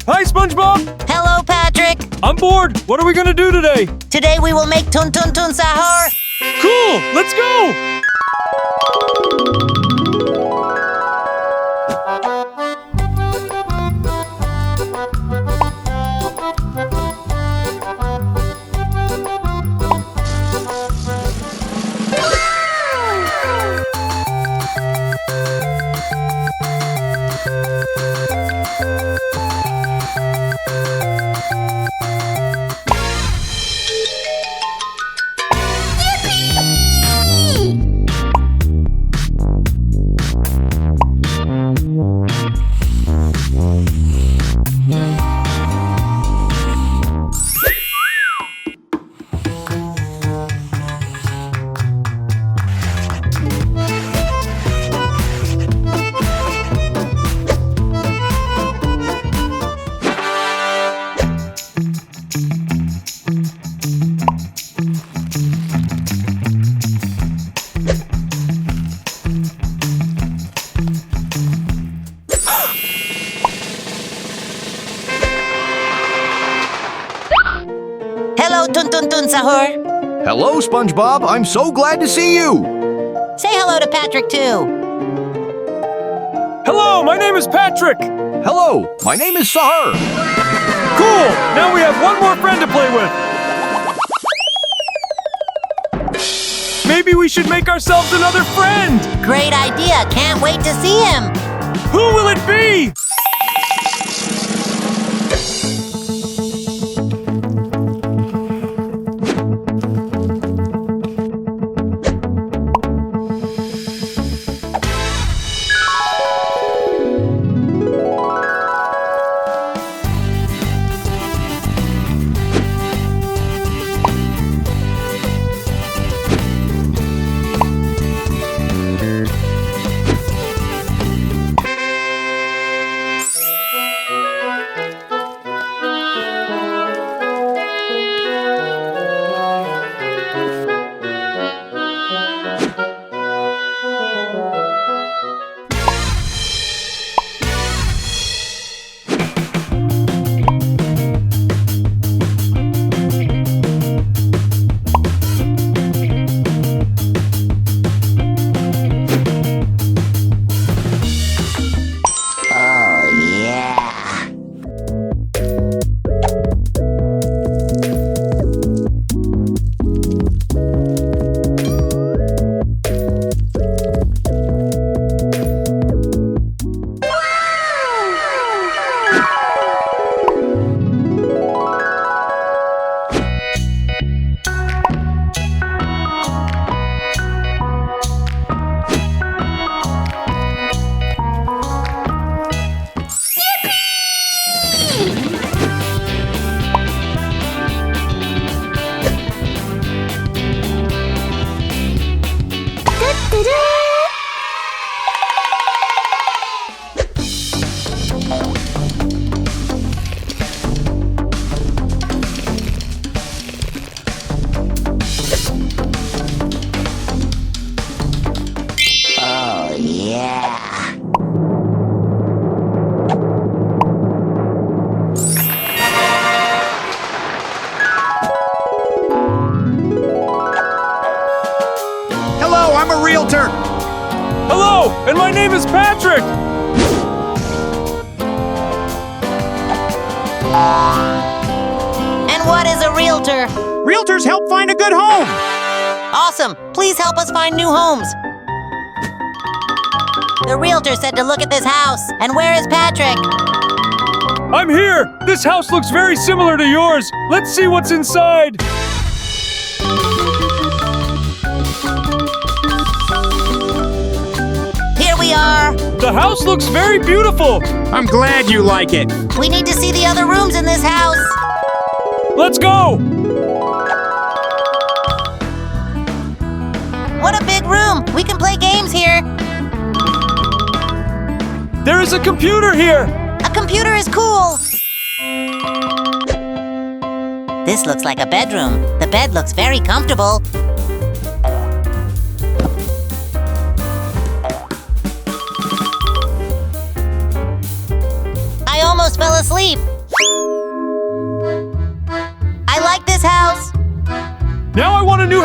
Hi, SpongeBob! Hello, Patrick! I'm bored. What are we gonna do today? Today we will make tun tun tun sahur! Cool! Let's go! Hello, tun tun tun sahur! Hello, SpongeBob. I'm so glad to see you. Say hello to Patrick, too! Hello, my name is Patrick! Hello, my name is Sahar. Cool! Now we have one more friend to play with! Maybe we should make ourselves another friend! Great idea! Can't wait to see him! Who will it be? Hello, I'm a realtor. Hello, and my name is Patrick! And what is a realtor? Realtors help find a good home. Awesome! Please help us find new homes! The realtor said to look at this house. And where is Patrick? I'm here! This house looks very similar to yours. Let's see what's inside. Here we are! The house looks very beautiful. I'm glad you like it. We need to see the other rooms in this house! Let's go! What a big room! We can play games here! There is a computer here. A computer is cool! This looks like a bedroom. The bed looks very comfortable. I almost fell asleep.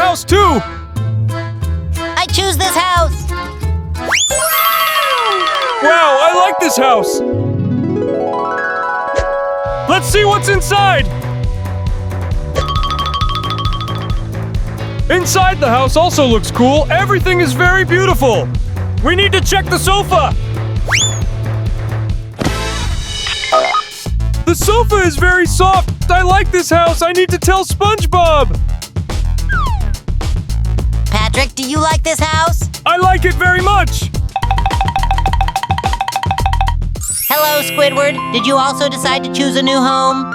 house too! I choose this house. Wow, I like this house! Let's see what's inside! Inside the house also looks cool. Everything is very beautiful. We need to check the sofa. The sofa is very soft. I like this house. I need to tell SpongeBob. Patrick, do you like this house? I like it very much. Hello, Squidward. Did you also decide to choose a new home?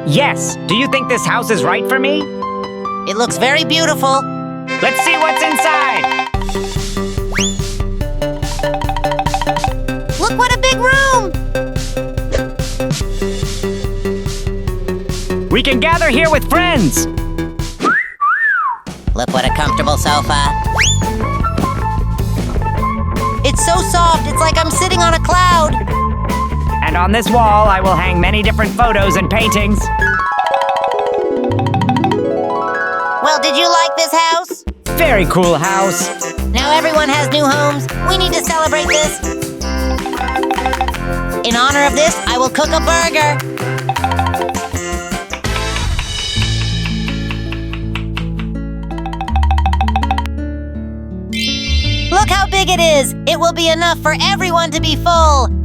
Yes. Do you think this house is right for me? It looks very beautiful. Let's see what's inside. Look what a big room! We can gather here with friends. Look what a comfortable sofa. It's so soft, it's like I'm sitting on a cloud. And on this wall, I will hang many different photos and paintings. Well, did you like this house? Very cool house. Now everyone has new homes. We need to celebrate this. In honor of this, I will cook a burger. Look how big it is. It will be enough for everyone to be full.